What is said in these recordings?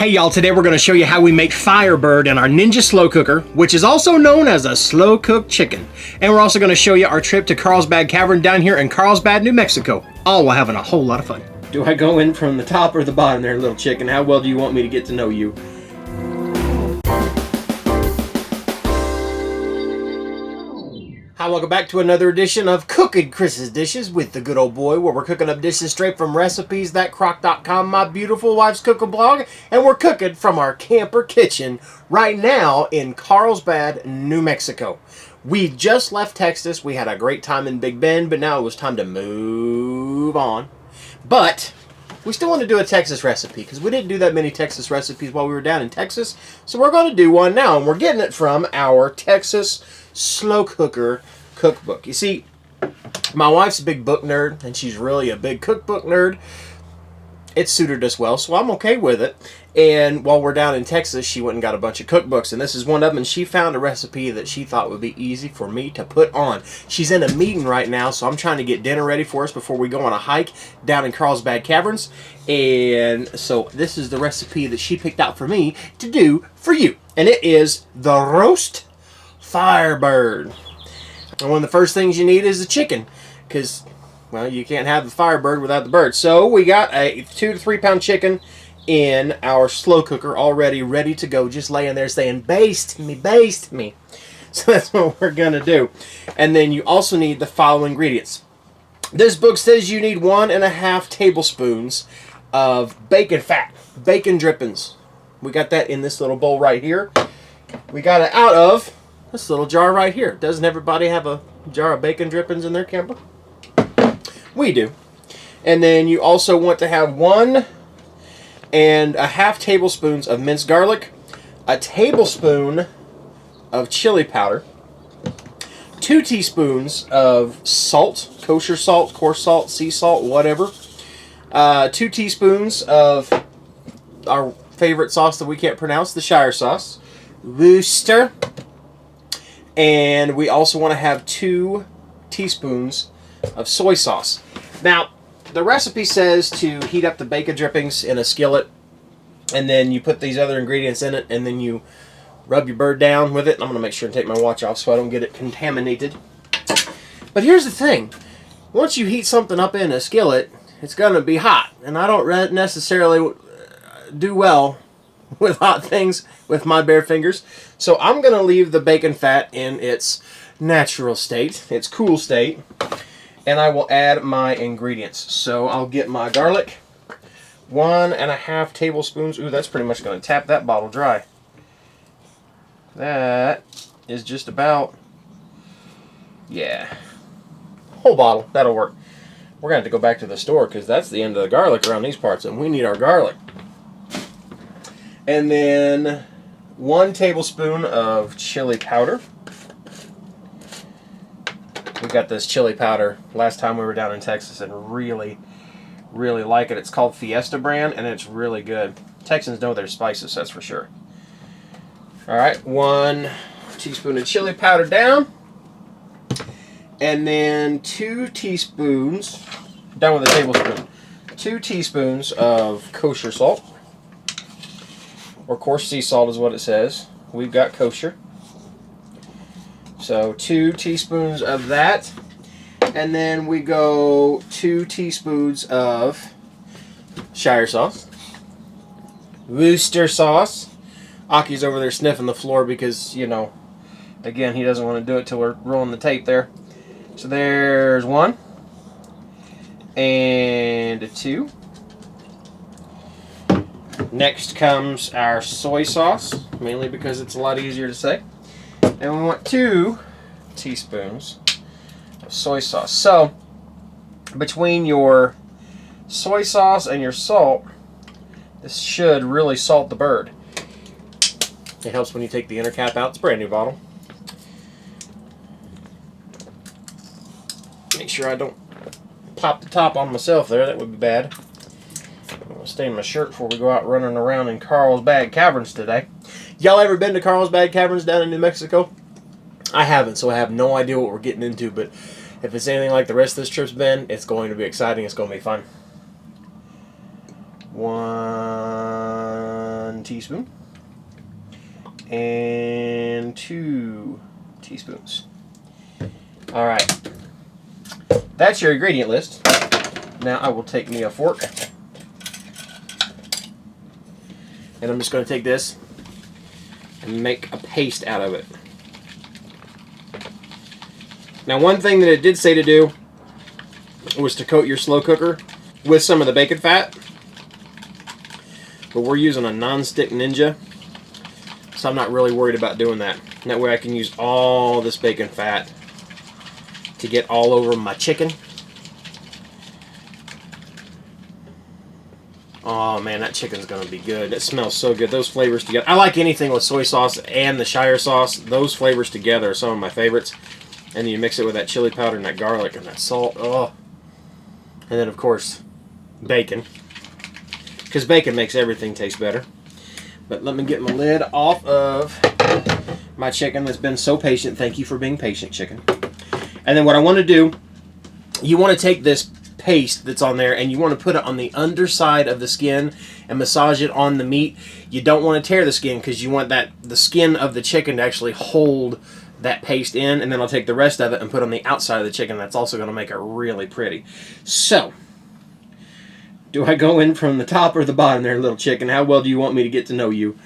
Hey y'all, today we're going to show you how we make Firebird in our Ninja slow cooker, which is also known as a slow cooked chicken. And we're also going to show you our trip to Carlsbad Cavern down here in Carlsbad, New Mexico, all while having a whole lot of fun. Do I go in from the top or the bottom there, little chicken? How well do you want me to get to know you? Hi, welcome back to another edition of Cooking Chris's Dishes with the good old boy, where we're cooking up dishes straight from recipes that Crock.com, my beautiful wife's cooking blog, and we're cooking from our camper kitchen right now in Carlsbad, New Mexico. We just left Texas. We had a great time in Big Bend, but now it was time to move on. But we still want to do a Texas recipe because we didn't do that many Texas recipes while we were down in Texas. So we're going to do one now, and we're getting it from our Texas slow cooker cookbook. You see, my wife's a big book nerd, and she's really a big cookbook nerd. It suited us well, so I'm okay with it. And while we're down in Texas, she went and got a bunch of cookbooks, and this is one of them, and she found a recipe that she thought would be easy for me to put on. She's in a meeting right now, so I'm trying to get dinner ready for us before we go on a hike down in Carlsbad Caverns. And so this is the recipe that she picked out for me to do for you. And it is the roast Firebird. And one of the first things you need is a chicken, because, well, you can't have the Firebird without the bird. So we got a 2 to 3 pound chicken in our slow cooker already ready to go, just laying there saying, baste me, baste me. So that's what we're going to do. And then you also need the following ingredients. This book says you need 1.5 tablespoons of bacon fat, bacon drippings. We got that in this little bowl right here. We got it out of this little jar right here. Doesn't everybody have a jar of bacon drippings in their camper? We do. And then you also want to have 1.5 tablespoons of minced garlic, a tablespoon of chili powder, 2 teaspoons of salt, kosher salt, coarse salt, sea salt, whatever, 2 teaspoons of our favorite sauce that we can't pronounce, the Shire sauce, Worcester. And we also want to have 2 teaspoons of soy sauce. Now, the recipe says to heat up the bacon drippings in a skillet, and then you put these other ingredients in it, and then you rub your bird down with it. I'm going to make sure and take my watch off so I don't get it contaminated. But here's the thing. Once you heat something up in a skillet, it's going to be hot. And I don't necessarily do well with hot things with my bare fingers. So I'm going to leave the bacon fat in its natural state, its cool state, and I will add my ingredients. So I'll get my garlic, 1.5 tablespoons. Ooh, that's pretty much going to tap that bottle dry. That is just about, yeah, whole bottle. That'll work. We're going to have to go back to the store because that's the end of the garlic around these parts, and we need our garlic. And then 1 tablespoon of chili powder. We got this chili powder last time we were down in Texas and really, really like it. It's called Fiesta brand, and it's really good. Texans know their spices, that's for sure. Alright, 1 teaspoon of chili powder down. And then 2 teaspoons, down with a tablespoon, 2 teaspoons of kosher salt. Or coarse sea salt is what it says. We've got kosher. So 2 teaspoons of that. And then we go 2 teaspoons of Shire sauce. Worcester sauce. Aki's over there sniffing the floor because, you know, again, he doesn't want to do it till we're rolling the tape there. So there's 1. And 2. Next comes our soy sauce, mainly because it's a lot easier to say. And we want 2 teaspoons of soy sauce. So, between your soy sauce and your salt, this should really salt the bird. It helps when you take the inner cap out. It's a brand new bottle. Make sure I don't pop the top on myself there. That would be bad. I'm going to stain my shirt before we go out running around in Carlsbad Caverns today. Y'all ever been to Carlsbad Caverns down in New Mexico? I haven't, so I have no idea what we're getting into, but if it's anything like the rest of this trip's been, it's going to be exciting. It's going to be fun. 1 teaspoon. And 2 teaspoons. Alright. That's your ingredient list. Now I will take me a fork. And I'm just going to take this and make a paste out of it. Now, one thing that it did say to do was to coat your slow cooker with some of the bacon fat. But we're using a non-stick Ninja, so I'm not really worried about doing that. And that way I can use all this bacon fat to get all over my chicken. Oh man, that chicken's going to be good. It smells so good. Those flavors together. I like anything with soy sauce and the Shire sauce. Those flavors together are some of my favorites. And then you mix it with that chili powder and that garlic and that salt. Oh. And then, of course, bacon. Because bacon makes everything taste better. But let me get my lid off of my chicken that's been so patient. Thank you for being patient, chicken. And then what I want to do, you want to take this paste that's on there and you want to put it on the underside of the skin and massage it on the meat. You don't want to tear the skin because you want the skin of the chicken to actually hold that paste in, and then I'll take the rest of it and put it on the outside of the chicken. That's also going to make it really pretty. So, do I go in from the top or the bottom there, little chicken? How well do you want me to get to know you?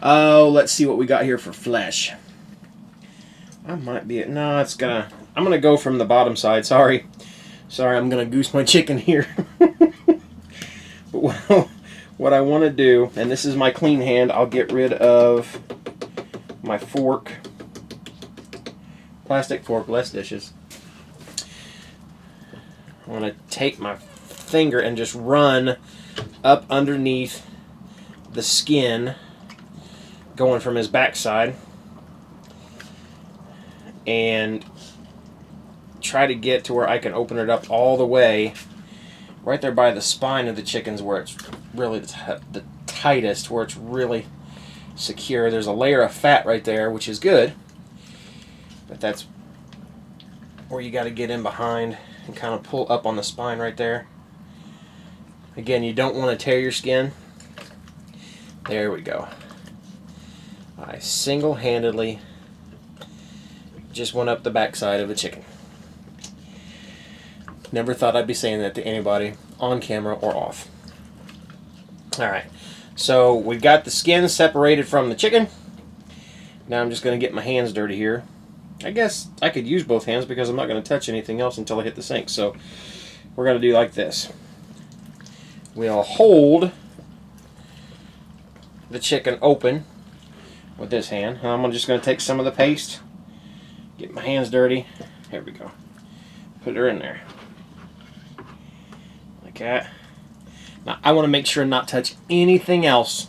Oh, let's see what we got here for flesh. I might be... No, it's gonna... I'm going to go from the bottom side. Sorry, I'm going to goose my chicken here. But what I want to do, and this is my clean hand, I'll get rid of my fork. Plastic fork, less dishes. I want to take my finger and just run up underneath the skin, going from his backside, and try to get to where I can open it up all the way, right there by the spine of the chickens where it's really the tightest, where it's really secure. There's a layer of fat right there, which is good. But that's where you got to get in behind and kind of pull up on the spine right there. Again, you don't want to tear your skin. There we go. I single-handedly just went up the backside of a chicken. Never thought I'd be saying that to anybody on camera or off. Alright, so we've got the skin separated from the chicken. Now I'm just going to get my hands dirty here. I guess I could use both hands because I'm not going to touch anything else until I hit the sink. So we're going to do like this. We'll hold the chicken open with this hand. And I'm just going to take some of the paste, get my hands dirty. Here we go. Put her in there. Like that. Now I want to make sure not touch anything else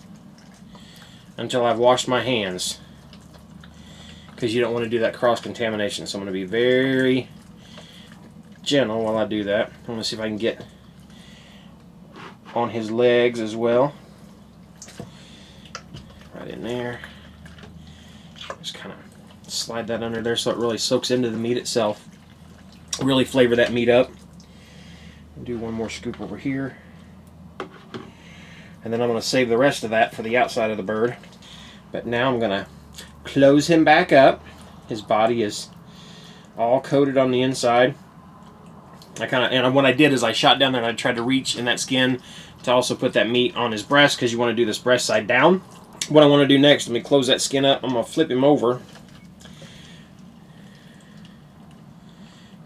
until I've washed my hands, because you don't want to do that cross-contamination. So I'm going to be very gentle while I do that. I want to see if I can get on his legs as well. Right in there. Just kind of slide that under there so it really soaks into the meat itself. Really flavor that meat up. Do one more scoop over here. And then I'm going to save the rest of that for the outside of the bird. But now I'm going to close him back up. His body is all coated on the inside. And what I did is I shot down there and I tried to reach in that skin to also put that meat on his breast, because you want to do this breast side down. What I want to do next, let me close that skin up. I'm going to flip him over.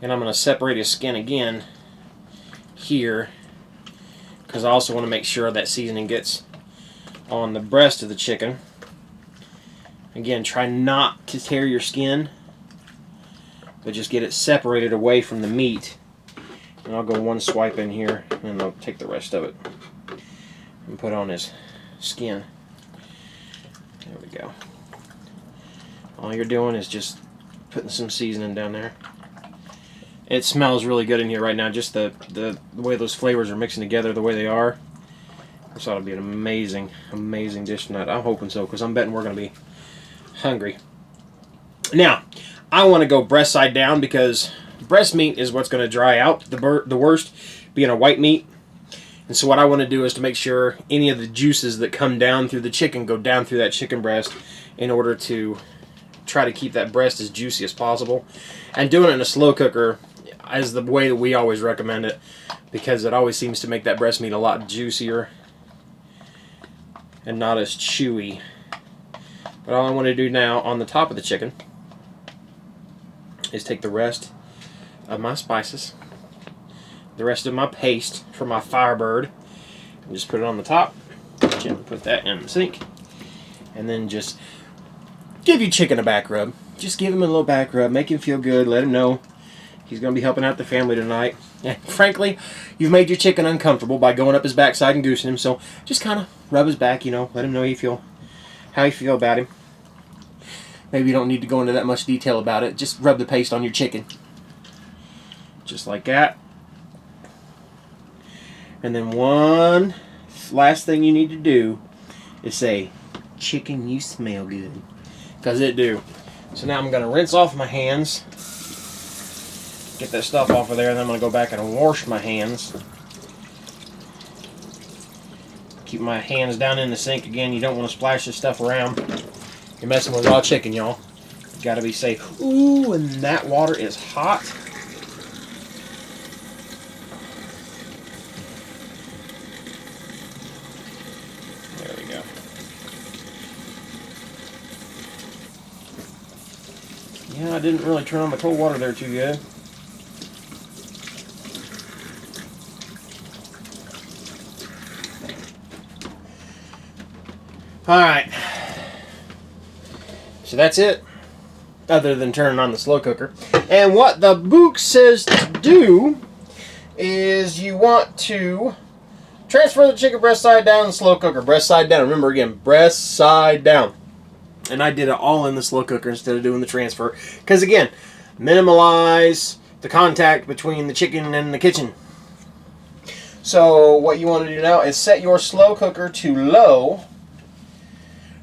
And I'm going to separate his skin again here, because I also want to make sure that seasoning gets on the breast of the chicken. Again, try not to tear your skin, but just get it separated away from the meat. And I'll go one swipe in here, and I'll take the rest of it and put on his skin. There we go. All you're doing is just putting some seasoning down there. It smells really good in here right now, just the way those flavors are mixing together the way they are. This ought to be an amazing, amazing dish tonight. I'm hoping so, because I'm betting we're going to be hungry. Now, I want to go breast side down, because breast meat is what's going to dry out the worst, being a white meat. And so what I want to do is to make sure any of the juices that come down through the chicken go down through that chicken breast in order to try to keep that breast as juicy as possible. And doing it in a slow cooker is the way that we always recommend it, because it always seems to make that breast meat a lot juicier and not as chewy. But all I want to do now on the top of the chicken is take the rest of my spices, the rest of my paste for my Firebird, and just put it on the top. Gently put that in the sink. And then just give your chicken a back rub. Just give him a little back rub. Make him feel good. Let him know he's going to be helping out the family tonight. And frankly, you've made your chicken uncomfortable by going up his backside and goosing him. So just kind of rub his back, you know. Let him know how you feel about him. Maybe you don't need to go into that much detail about it. Just rub the paste on your chicken. Just like that. And then one last thing you need to do is say, "Chicken, you smell good." Because it do. So now I'm going to rinse off my hands. Get that stuff off of there. And then I'm going to go back and wash my hands. Keep my hands down in the sink again. You don't want to splash this stuff around. You're messing with raw chicken, y'all. You got to be safe. Ooh, and that water is hot. There we go. Yeah, I didn't really turn on the cold water there too good. Alright. So that's it, other than turning on the slow cooker. And what the book says to do is you want to transfer the chicken breast side down in the slow cooker. Breast side down. Remember again, breast side down. And I did it all in the slow cooker instead of doing the transfer. Because again, minimize the contact between the chicken and the kitchen. So what you want to do now is set your slow cooker to low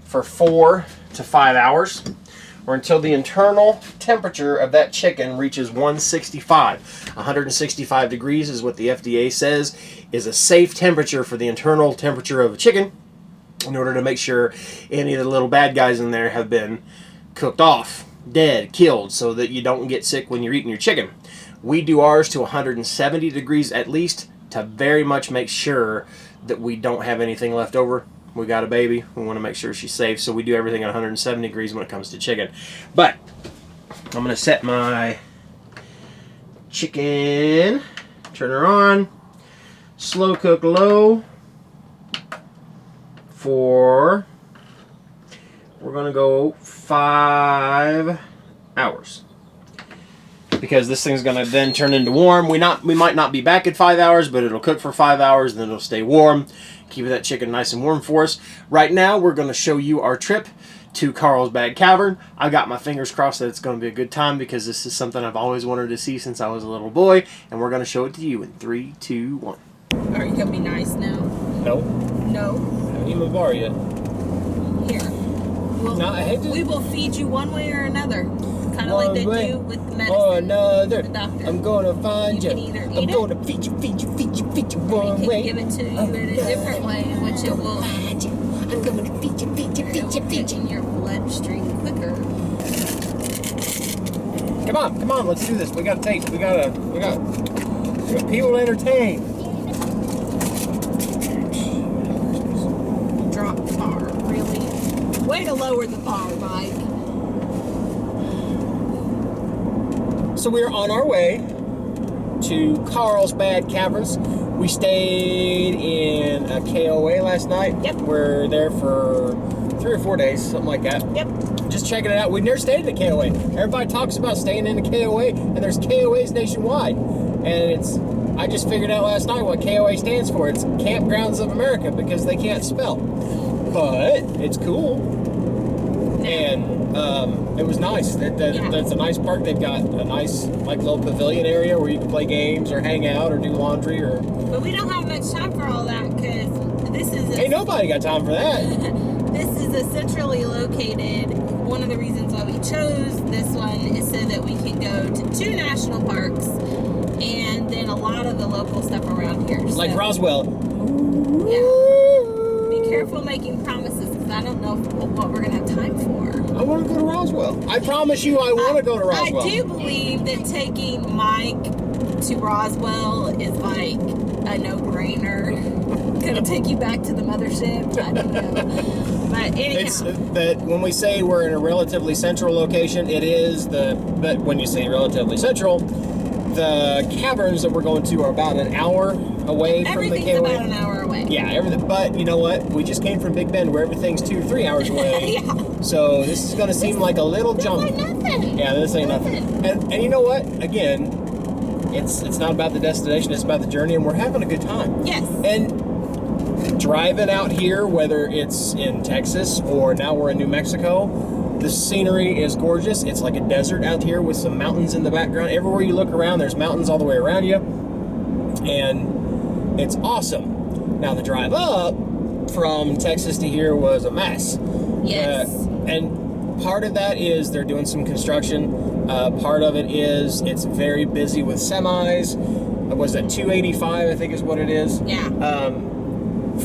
for 4 to 5 hours, or until the internal temperature of that chicken reaches 165. 165 degrees is what the FDA says is a safe temperature for the internal temperature of a chicken, in order to make sure any of the little bad guys in there have been cooked off, dead, killed, so that you don't get sick when you're eating your chicken. We do ours to 170 degrees at least to very much make sure that we don't have anything left over. We got a baby. We want to make sure she's safe, so we do everything at 170 degrees when it comes to chicken. But I'm going to set my chicken, turn her on, slow cook low for, we're going to go 5 hours. Because this thing's going to then turn into warm. We might not be back at 5 hours, but it'll cook for 5 hours, and then it'll stay warm. Keep that chicken nice and warm for us. Right now, we're going to show you our trip to Carlsbad Cavern. I got my fingers crossed that it's going to be a good time, because this is something I've always wanted to see since I was a little boy, and we're going to show it to you in 3, 2, 1. Are you going to be nice now? No. No? I haven't eaten my bar yet. Here. We will feed you one way or another. Kind of like they do with the medicine. Or another. The doctor. I'm going to find you. You can either eat I'm going to feed you one way. You can give it to you in a different way, which it will find you. I'm going to feed you. in your bloodstream quicker. Come on, let's do this. We got to taste. We got people to entertain. Drop the bar, really. Way to lower the bar, Mike. So we're on our way to Carlsbad Caverns. We stayed in a KOA last night. Yep. We're there for 3 or 4 days, something like that. Yep. Just checking it out. We've never stayed in a KOA. Everybody talks about staying in a KOA, and there's KOAs nationwide. And I just figured out last night what KOA stands for. It's Campgrounds of America, because they can't spell. But it's cool. And it was nice. That's a nice park. They've got a nice little pavilion area where you can play games or hang out or do laundry or. But we don't have much time for all that, because this is. Ain't nobody got time for that. This is a centrally located. One of the reasons why we chose this one is so that we can go to 2 national parks and then a lot of the local stuff around here. Like Roswell. Yeah. Be careful making promises because I don't know what we're going to have time for. I want to go to Roswell. I promise you I want to go to Roswell. I do believe that taking Mike to Roswell is like a no-brainer. Gonna take you back to the mothership. I don't know. But anyhow. It's that when we say we're in a relatively central location, it is but when you say relatively central, the caverns that we're going to are about an hour away from the Everything's about an hour away. Yeah, everything. But you know what? We just came from Big Bend, where everything's 2 or 3 hours away. Yeah. So this is going to seem like a little jump. Like nothing. Yeah, this ain't nothing. And you know what? Again, it's not about the destination; it's about the journey, and we're having a good time. Yes. And driving out here, whether it's in Texas or now we're in New Mexico, the scenery is gorgeous. It's like a desert out here with some mountains in the background. Everywhere you look around, there's mountains all the way around you, and it's awesome. Now the drive up from Texas to here was a mess. Yes. And part of that is they're doing some construction. Part of it is it's very busy with semis. Was that 285? I think is what it is. Yeah.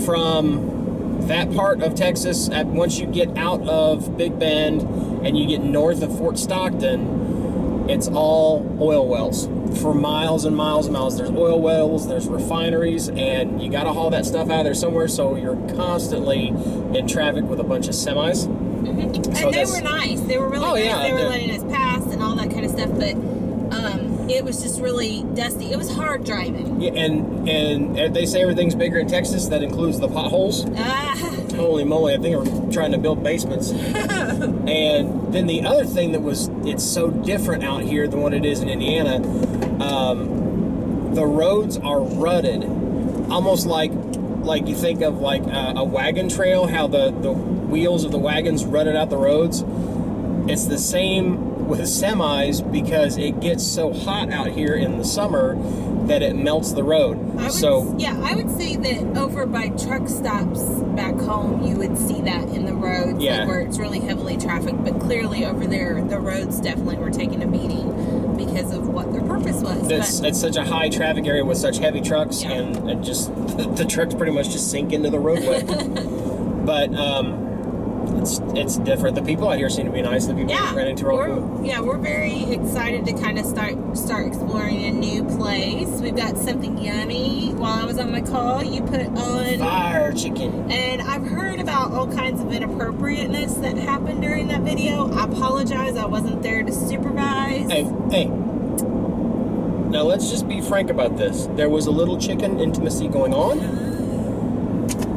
From that part of Texas, once you get out of Big Bend and you get north of Fort Stockton, it's all oil wells for miles and miles and miles. There's oil wells, there's refineries, and you got to haul that stuff out of there somewhere, so you're constantly in traffic with a bunch of semis. Mm-hmm. So and they were nice. They were really nice. Yeah, they were letting us pass and all that kind of stuff, but it was just really dusty. It was hard driving. Yeah, and they say everything's bigger in Texas. That includes the potholes. Holy moly, I think we're trying to build basements. And then the other thing it's so different out here than what it is in Indiana. The roads are rutted. Almost like you think of like a wagon trail, how the wheels of the wagons rutted out the roads. It's the same with semis because it gets so hot out here in the summer that it melts the road. I would say that over by truck stops back home, you would see that in the roads, like where it's really heavily trafficked. But clearly over there, the roads definitely were taking a beating because of what their purpose was. It's such a high traffic area with such heavy trucks, and just the trucks pretty much just sink into the roadway. But it's different. The people out here seem to be nice. The people we're running into are cool. We're very excited to kind of start exploring a new place. We've got something yummy. While I was on my call, you put on fire chicken. And I've heard about all kinds of inappropriateness that happened during that video. I apologize. I wasn't there to supervise. Hey. Now let's just be frank about this. There was a little chicken intimacy going on.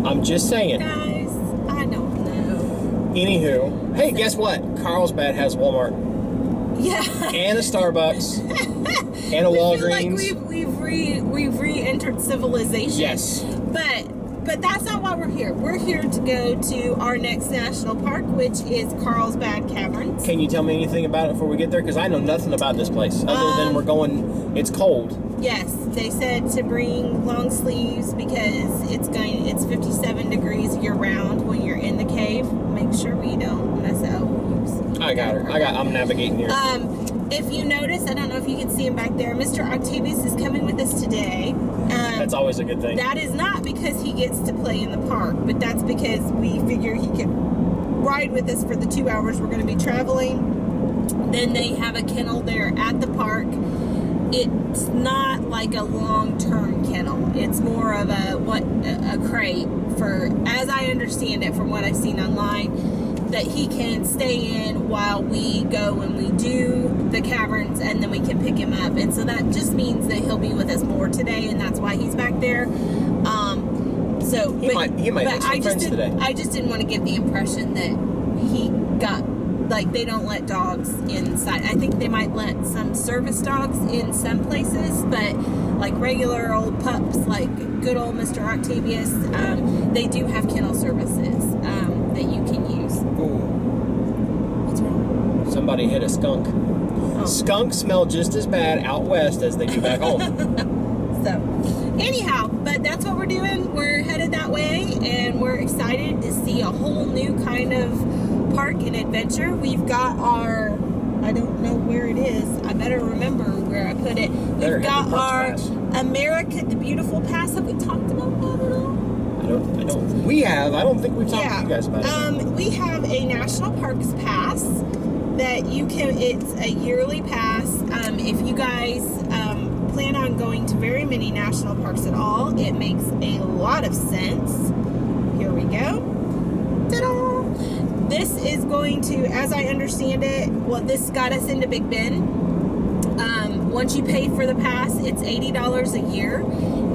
I'm just saying. Guys, I don't know. Anywho, hey, guess what? Carlsbad has Walmart. Yeah. And a Starbucks. And a Walgreens. I feel like we've re-entered civilization. Yes. But that's not why we're here. We're here to go to our next national park, which is Carlsbad Caverns. Can you tell me anything about it before we get there? Because I know nothing about this place other than we're going. It's cold. Yes, they said to bring long sleeves because it's 57 degrees year round when you're in the cave. Make sure we don't mess up. I got her. I'm navigating here. If you notice, I don't know if you can see him back there, Mr. Octavius is coming with us today. That's always a good thing. That is not because he gets to play in the park, but that's because we figure he could ride with us for the 2 hours we're going to be traveling. Then they have a kennel there at the park. It's not like a long-term kennel. It's more of a crate for, as I understand it from what I've seen online, that he can stay in while we go and we do the caverns, and then we can pick him up. And so that just means that he'll be with us more today, and that's why he's back there. He might make some friends today. I just didn't want to give the impression that he got, like, they don't let dogs inside. I think they might let some service dogs in some places, but like regular old pups, like good old Mr. Octavius, they do have kennel services that you can use. Ooh. What's wrong? Somebody hit a skunk. Oh. Skunks smell just as bad out west as they do back home. So, anyhow, but that's what we're doing. We're headed that way, and we're excited to see a whole new kind of park and adventure. We've got our I don't know where it is. I better remember where I put it. We've got our America the Beautiful Pass. Have we talked about that at all? I don't. We have. I don't think we've talked to you guys about it. We have a National Parks Pass that you can. It's a yearly pass. If you guys plan on going to very many national parks at all, it makes a lot of sense. Here we go. Ta-da! This is going to, as I understand it, well, this got us into Big Bend. Once you pay for the pass, it's $80 a year,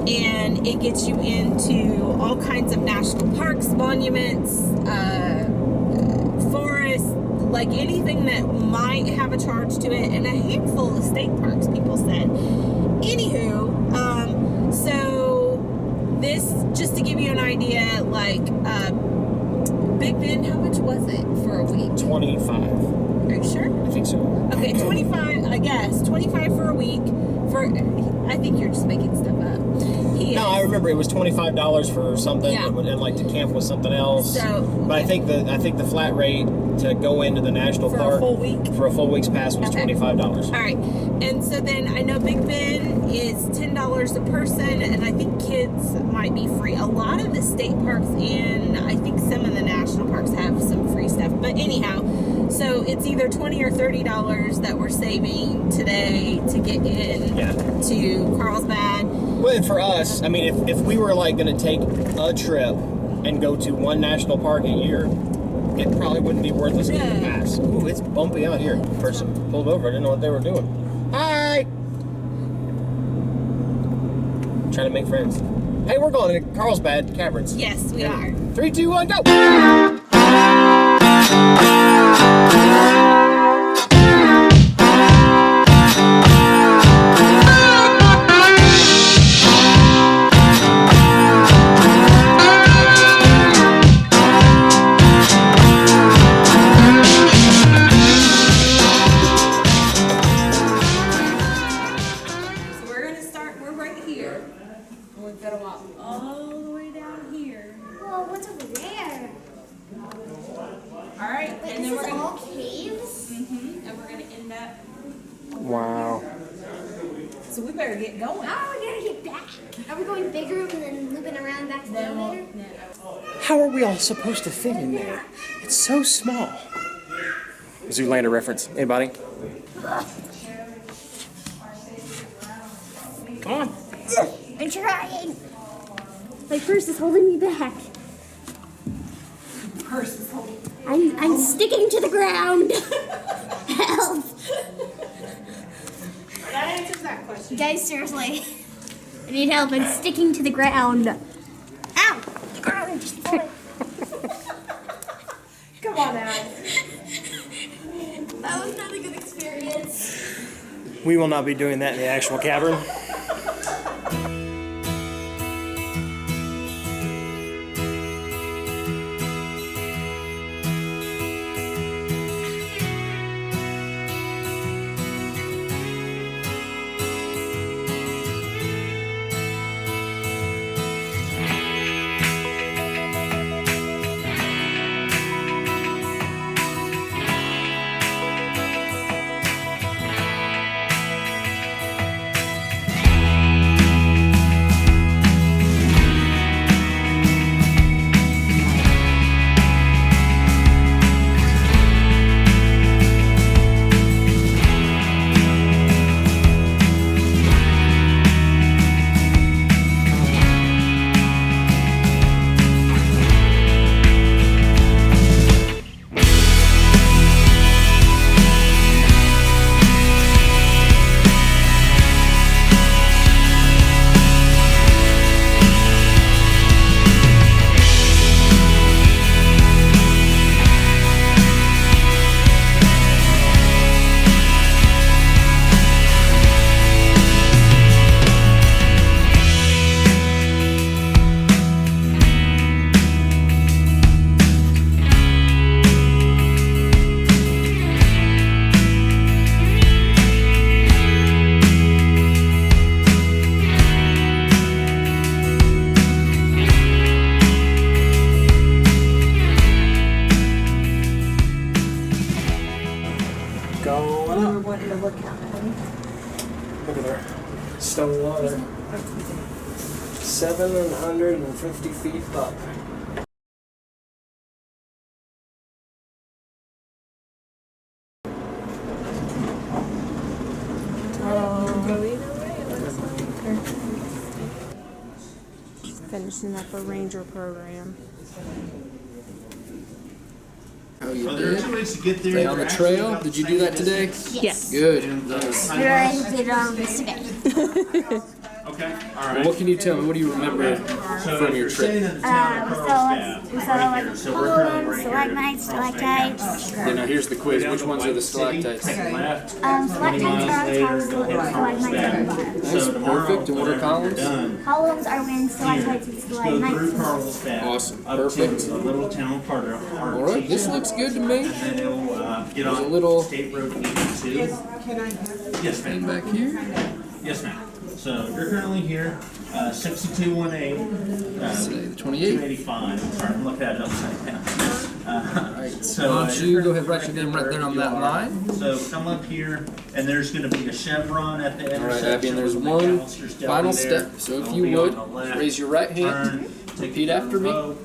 and it gets you into all kinds of national parks, monuments, forests, like anything that might have a charge to it, and a handful of state parks, people said. Anywho, so this, just to give you an idea, like, Big Bend, how much was it for a week? 25. Are you sure? I think so. Okay, 25, I guess. 25 for a week. I think you're just making stuff up. I remember it was $25 for something, Yeah. and like to camp with something else. So, but I think the flat rate to go into the national park for a full week? for a full week's pass was $25. All right, and so then I know Big Bend is $10 a person, and I think kids might be free. A lot of the state parks and I think some of the national parks have some free stuff. But anyhow, so it's either $20 or $30 that we're saving today to get in to Carlsbad. Well, and for us, I mean, if we were like going to take a trip and go to one national park a year, it probably wouldn't be worth us getting a pass. Ooh, it's bumpy out here. Person pulled over. I didn't know what they were doing. Hi! Trying to make friends. Hey, we're going to Carlsbad Caverns. Yes, we are. 3, 2, 1, go! Wow. So we better get going. Oh, we gotta get back. Are we going big room and then looping around back to the elevator? How are we all supposed to fit in there? It's so small. Zoolander reference. Anybody? Come on. I'm trying. My purse is holding me back. Purse is holding. I'm sticking to the ground. Help. That answers that question. Guys, seriously. I need help. I'm sticking to the ground. Ow! The ground. Come on, Al. That was not a good experience. We will not be doing that in the actual cavern. Keystone water. 750 feet up. Finishing up a ranger program. How you doing? Stay on the trail. Did you do that today? Yes. Good. I did on this today. Okay, all Well, right. what can you tell me? What do you remember from your trip? We saw like columns, stalagmites, stalactites. Yeah, now here's the quiz. Which ones are the stalactites? Left. Stalactites are on top, stalagmites on the bottom. That's perfect. And what are columns? Columns are when stalactites and Go stalagmites. through Carlsbad. Awesome. Up Perfect. to a little town part of All right, this looks good to me. And then it'll get There's on a little State Road 82. Yes, thing ma'am. back here. Yes, ma'am. So you're currently here, 6218, Say the 28. 285. Sorry, I'm looking at it upside down. All right. So, Why don't you go ahead and write your name right there on that line? So come up here, and there's going to be a chevron at the All right, intersection. Abby, and there's with one McAllister's Deli final there. step. So if It'll you be would, on the left. raise your right hand. Turn, take Repeat the after me. road,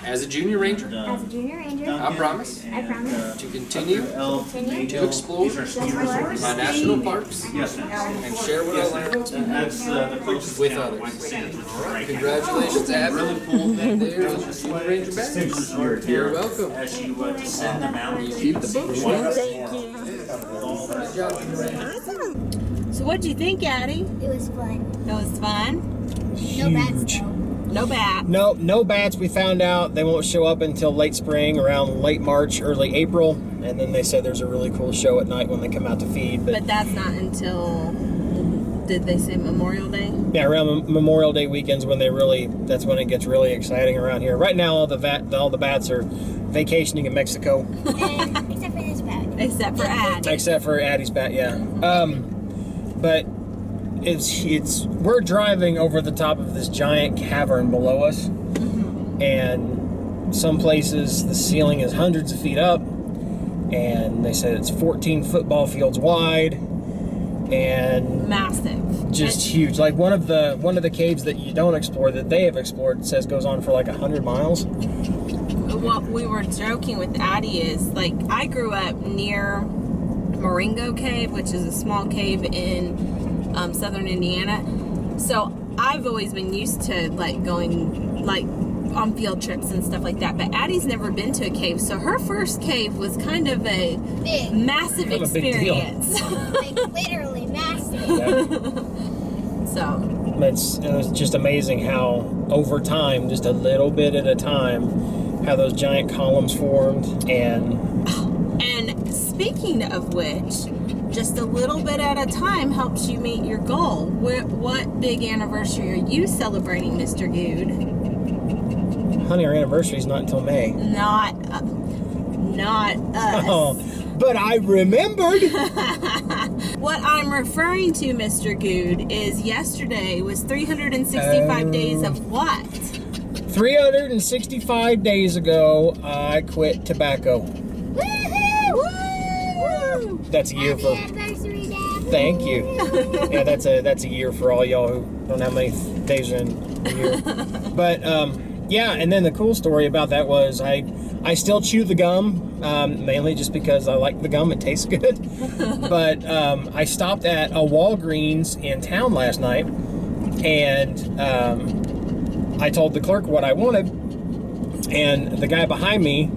As a junior ranger, As a junior ranger, I promise I promise to continue to explore my national parks Yes, ma'am. and share what I learned And that's the closest with town to others. White Sands, which is right here. Congratulations, Abby. Really cool thing. There's your junior ranger badge. You're welcome. As you descend the mountain. Keep the books. Good job, junior ranger. So what do you think, Addie? it was fun. It was fun. No bats though. No bat. No bats. We found out they won't show up until late spring, around late March, early April. And then they said there's a really cool show at night when they come out to feed. But that's not until, did they say Memorial Day? Yeah, around Memorial Day weekends that's when it gets really exciting around here. Right now, all the bats are vacationing in Mexico, And, except for this bat. Except for Addie. except for Addie's bat. Yeah, but we're driving over the top of this giant cavern below us, and some places the ceiling is hundreds of feet up, and they said it's 14 football fields wide, and Massive. just huge. Like one of the caves that you don't explore that they have explored says goes on for like 100 miles. What we were joking with Addie is, like, I grew up near Moringo Cave, which is a small cave in southern Indiana. So I've always been used to like going like on field trips and stuff like that. But Addie's never been to a cave, so her first cave was kind of a Big. massive Kind of a big deal. experience. Like literally massive. So It was just amazing how over time, just a little bit at a time, how those giant columns formed. And speaking of which, just a little bit at a time helps you meet your goal. What big anniversary are you celebrating, Mr. Goode? Honey, our anniversary is not until May. Not us. Oh, but I remembered. What I'm referring to, Mr. Goode, is yesterday was 365 days of what? 365 days ago, I quit tobacco. Woo! That's a year Happy for. anniversary, Dad. Thank you. Yeah, that's a year for all y'all who don't know how many days are in a year. But yeah, and then the cool story about that was I still chew the gum, mainly just because I like the gum. It tastes good. But I stopped at a Walgreens in town last night, and I told the clerk what I wanted, and the guy behind me,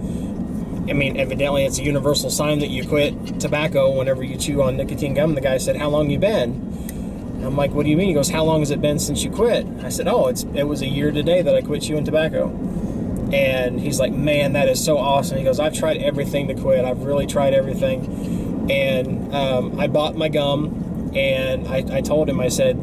I mean, evidently it's a universal sign that you quit tobacco whenever you chew on nicotine gum. The guy said, "How long you been?" And I'm like, "What do you mean?" He goes, "How long has it been since you quit?" I said, "Oh, it was a year today that I quit chewing tobacco." And he's like, "Man, that is so awesome." He goes, "I've tried everything to quit. I've really tried everything." And I bought my gum, and I told him, I said,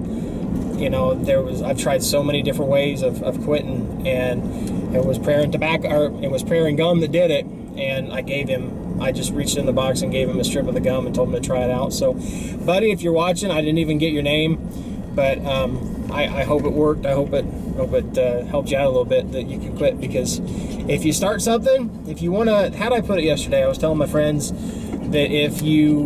you know, I've tried so many different ways of quitting, and it was prayer and tobacco, or it was prayer and gum that did it. And I just reached in the box and gave him a strip of the gum and told him to try it out. So, buddy, if you're watching, I didn't even get your name, but I hope it worked. I hope it helped you out a little bit, that you can quit, because if you start something, if you want to, how did I put it yesterday? I was telling my friends that if you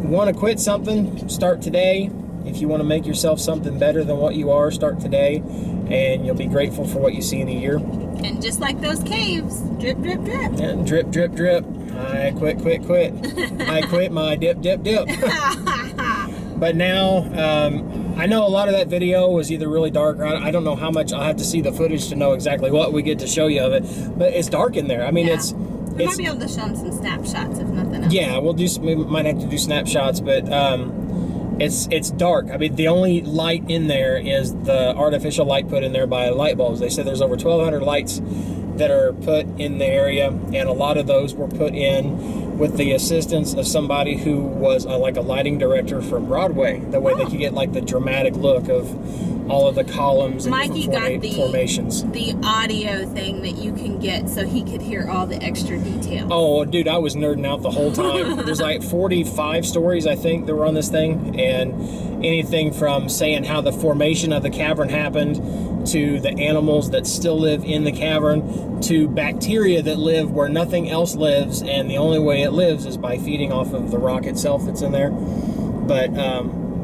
want to quit something, start today. If you want to make yourself something better than what you are, start today, and you'll be grateful for what you see in a year. And just like those caves, drip, drip, drip. And drip, drip, drip. I quit. I quit my dip. But now, I know a lot of that video was either really dark, or I don't know how much. I'll have to see the footage to know exactly what we get to show you of it. But it's dark in there. I mean, We might be able to show them some snapshots if nothing else. Yeah, we might have to do snapshots, but it's dark. I mean, the only light in there is the artificial light put in there by light bulbs. They said there's over 1,200 lights that are put in the area, and a lot of those were put in with the assistance of somebody who was like a lighting director from Broadway. That way they could get like the dramatic look of all of the columns and Mikey different got formations. the audio thing that you can get so he could hear all the extra details. Oh, dude, I was nerding out the whole time. There's like 45 stories, I think, that were on this thing. And anything from saying how the formation of the cavern happened, to the animals that still live in the cavern, to bacteria that live where nothing else lives. And the only way it lives is by feeding off of the rock itself that's in there. But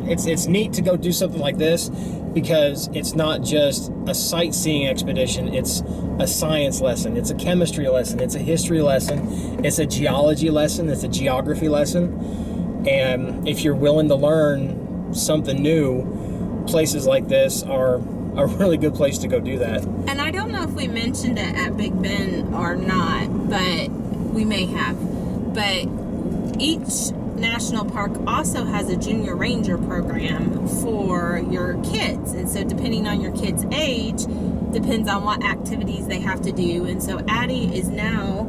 it's neat to go do something like this, because it's not just a sightseeing expedition, it's a science lesson, it's a chemistry lesson, it's a history lesson, it's a geology lesson, it's a geography lesson. And if you're willing to learn something new, places like this are a really good place to go do that. And I don't know if we mentioned it at Big Bend or not, but we may have. But each national park also has a junior ranger program for your kids, and so depending on your kids' age depends on what activities they have to do. And so Addie is now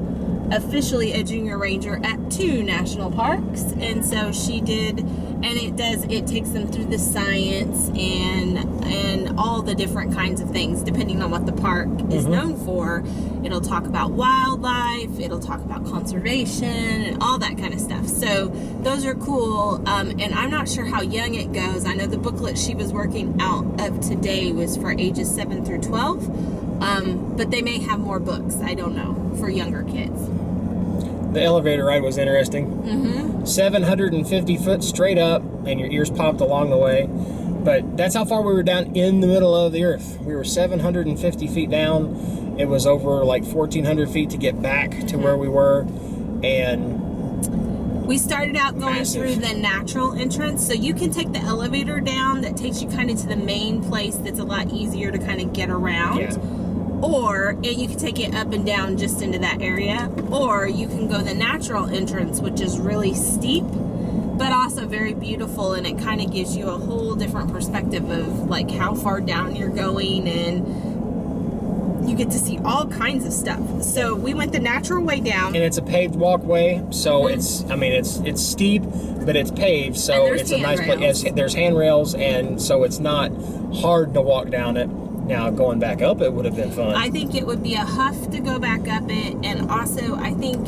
officially a junior ranger at 2 national parks, and so she did, and it takes them through the science and all the different kinds of things depending on what the park is known for. It'll talk about wildlife, it'll talk about conservation and all that kind of stuff. So those are cool. And I'm not sure how young it goes. I know the booklet she was working out of today was for ages 7 through 12. But they may have more books, I don't know, for younger kids. The elevator ride was interesting. 750 foot straight up, and your ears popped along the way. But that's how far we were down in the middle of the earth. We were 750 feet down. It was over like 1,400 feet to get back to where we were. And we started out going through the natural entrance, so you can take the elevator down that takes you kind of to the main place that's a lot easier to kind of get around. Yeah. And you can take it up and down just into that area, or you can go the natural entrance, which is really steep but also very beautiful, and it kind of gives you a whole different perspective of like how far down you're going, and you get to see all kinds of stuff. So we went the natural way down, and it's a paved walkway, so it's steep, but it's paved, so it's a nice place. There's handrails, and so it's not hard to walk down it. Now, going back up, it would have been fun. I think it would be a huff to go back up it, and also I think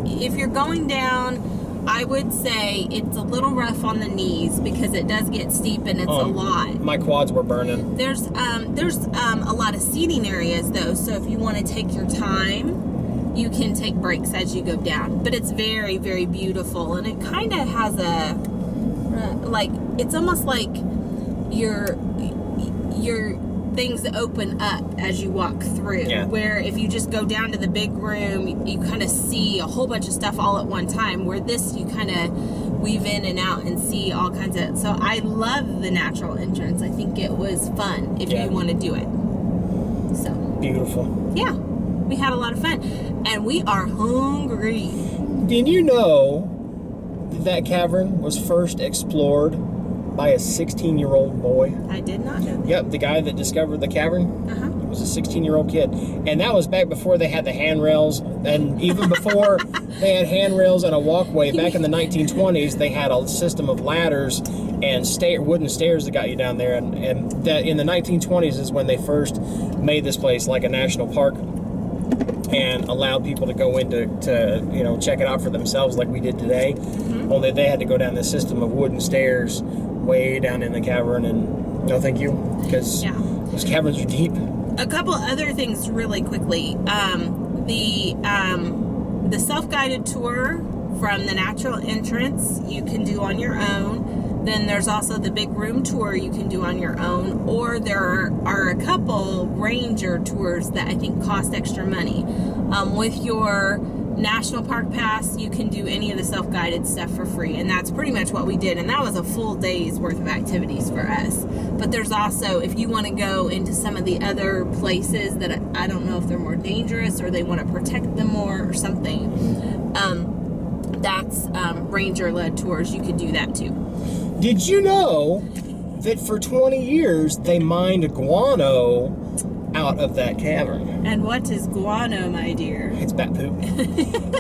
if you're going down, I would say it's a little rough on the knees because it does get steep and it's a lot. My quads were burning. There's a lot of seating areas though, so if you want to take your time, you can take breaks as you go down. But it's very, very beautiful, and it kind of has a it's almost like your things open up as you walk through. Yeah. Where if you just go down to the big room, you kind of see a whole bunch of stuff all at one time. Where this, you kind of weave in and out and see all kinds of. So I love the natural entrance. I think it was fun if you want to do it. So beautiful. Yeah, we had a lot of fun, and we are hungry. Did you know that cavern was first explored by a 16-year-old boy? I did not know that. Yep, the guy that discovered the cavern was a 16-year-old kid. And that was back before they had the handrails, and even before they had handrails and a walkway. Back in the 1920s, they had a system of ladders and wooden stairs that got you down there. And that in the 1920s is when they first made this place like a national park and allowed people to go in to check it out for themselves like we did today. Only they had to go down this system of wooden stairs way down in the cavern, and no thank you, because those caverns are deep. A couple other things really quickly. The self-guided tour from the natural entrance you can do on your own. Then there's also the big room tour you can do on your own, or there are a couple ranger tours that I think cost extra money. With your National Park Pass, you can do any of the self-guided stuff for free, and that's pretty much what we did, and that was a full day's worth of activities for us. But there's also, if you want to go into some of the other places that I don't know if they're more dangerous or they want to protect them more or something, that's ranger-led tours. You could do that too. Did you know that for 20 years they mined guano out of that cavern? And what is guano, my dear? It's bat poop.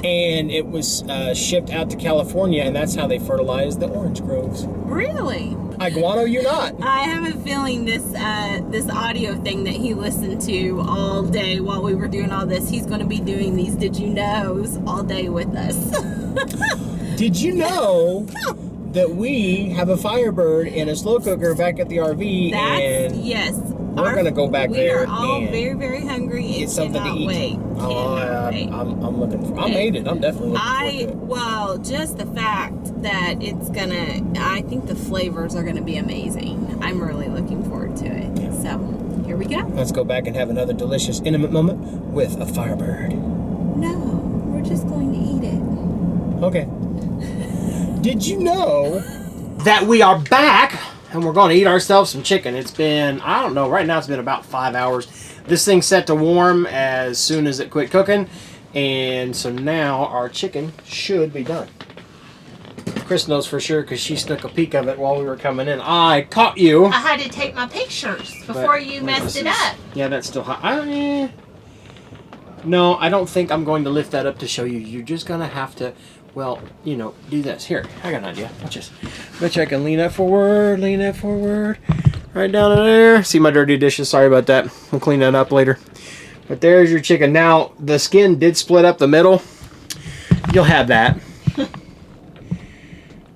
And it was shipped out to California, and that's how they fertilized the orange groves. Really? I guano you not. I have a feeling this audio thing that he listened to all day while we were doing all this, he's going to be doing these did you knows all day with us. Did you know that we have a Firebird and a slow cooker back at the RV? Yes. We're going to go back there. We are all and very, very hungry and get something to eat. wait. I'm looking for. I made it. I'm definitely looking forward to it. Well, just the fact that it's gonna. I think the flavors are gonna be amazing. I'm really looking forward to it. Yeah. So here we go. Let's go back and have another delicious, intimate moment with a Firebird. No, we're just going to eat it. Okay. Did you know that we are back and we're going to eat ourselves some chicken? It's been, I don't know, right now it's been about 5 hours. This thing's set to warm as soon as it quit cooking. And so now our chicken should be done. Cris knows for sure because she snuck a peek of it while we were coming in. I caught you. I had to take my pictures before you messed it up. Yeah, that's still hot. No, I don't think I'm going to lift that up to show you. You're just going to have to, well, you know, do this. Here, I got an idea. Bet you I can lean that forward, right down in there. See my dirty dishes. Sorry about that. We'll clean that up later. But there's your chicken. Now, the skin did split up the middle. You'll have that.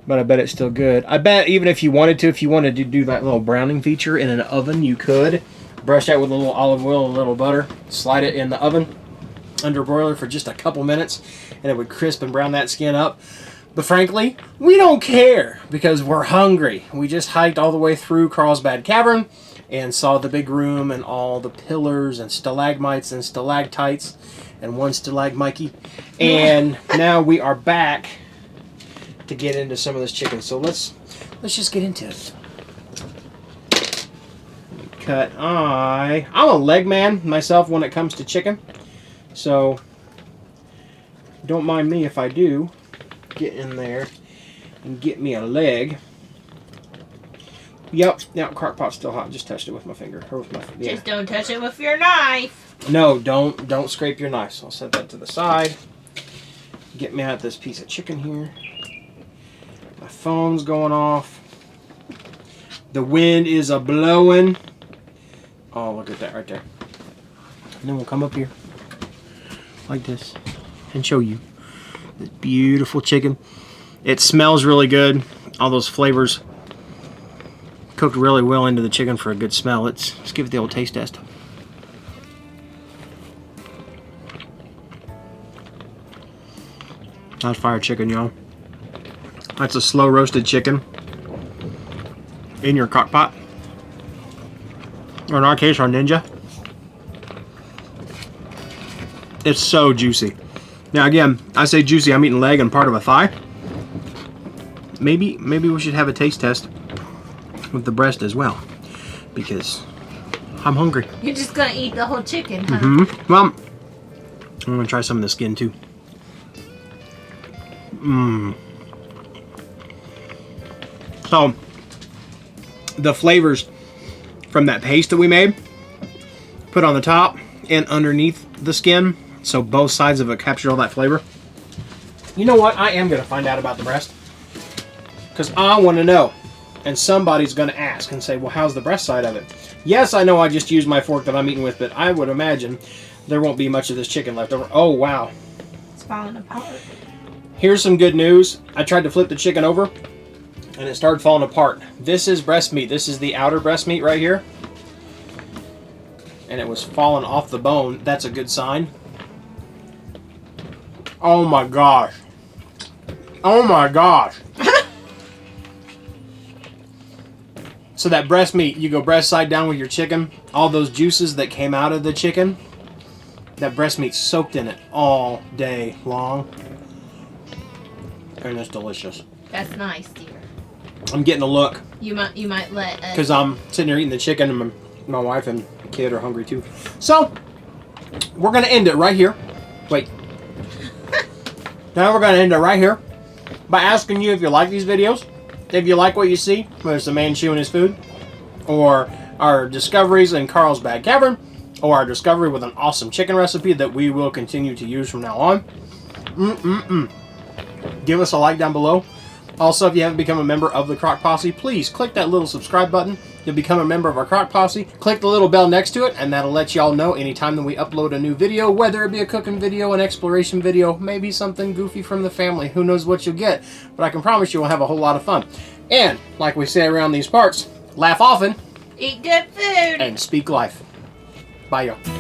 But I bet it's still good. I bet even if you wanted to do that little browning feature in an oven, you could. Brush that with a little olive oil and a little butter. Slide it in the oven under broiler for just a couple minutes, and it would crisp and brown that skin up. But frankly, we don't care because we're hungry. We just hiked all the way through Carlsbad Cavern and saw the big room and all the pillars and stalagmites and stalactites and one Mikey. And now we are back to get into some of this chicken. So let's just get into it. Cut. I'm a leg man myself when it comes to chicken. So don't mind me if I do. Get in there and get me a leg. Yep, Crockpot's still hot. Just touched it with my finger. Or with my, yeah. Just don't touch it with your knife. No, don't scrape your knife. So I'll set that to the side. Get me out this piece of chicken here. My phone's going off. The wind is a-blowing. Oh, look at that right there. And then we'll come up here like this and show you this beautiful chicken. It smells really good. All those flavors cooked really well into the chicken for a good smell. Let's give it the old taste test. That's fire chicken, y'all. That's a slow roasted chicken in your crock pot. Or in our case, our Ninja. It's so juicy. Now again, I say juicy, I'm eating leg and part of a thigh. Maybe we should have a taste test with the breast as well, because I'm hungry. You're just gonna eat the whole chicken, huh? Mm-hmm. Well, I'm gonna try some of the skin too. So, the flavors from that paste that we made, put on the top and underneath the skin, so both sides of it captured all that flavor. You know what? I am going to find out about the breast, because I want to know. And somebody's going to ask and say, well, how's the breast side of it? Yes, I know I just used my fork that I'm eating with, but I would imagine there won't be much of this chicken left over. Oh, wow. It's falling apart. Here's some good news. I tried to flip the chicken over, and it started falling apart. This is breast meat. This is the outer breast meat right here. And it was falling off the bone. That's a good sign. Oh my gosh. Oh my gosh. So that breast meat, you go breast side down with your chicken. All those juices that came out of the chicken, that breast meat's soaked in it all day long. And it's delicious. That's nice, dear. I'm getting a look. You might let us. Because I'm sitting here eating the chicken and my wife and kid are hungry too. So, we're going to end it right here. Wait. Now we're going to end it right here by asking you if you like these videos. If you like what you see, whether it's a man chewing his food, or our discoveries in Carlsbad Cavern, or our discovery with an awesome chicken recipe that we will continue to use from now on. Give us a like down below. Also, if you haven't become a member of the Crock Posse, please click that little subscribe button to become a member of our Crock Posse. Click the little bell next to it, and that'll let y'all know anytime that we upload a new video, whether it be a cooking video, an exploration video, maybe something goofy from the family. Who knows what you'll get, but I can promise you we'll have a whole lot of fun. And, like we say around these parts, laugh often, Eat good food. and speak life. Bye, y'all.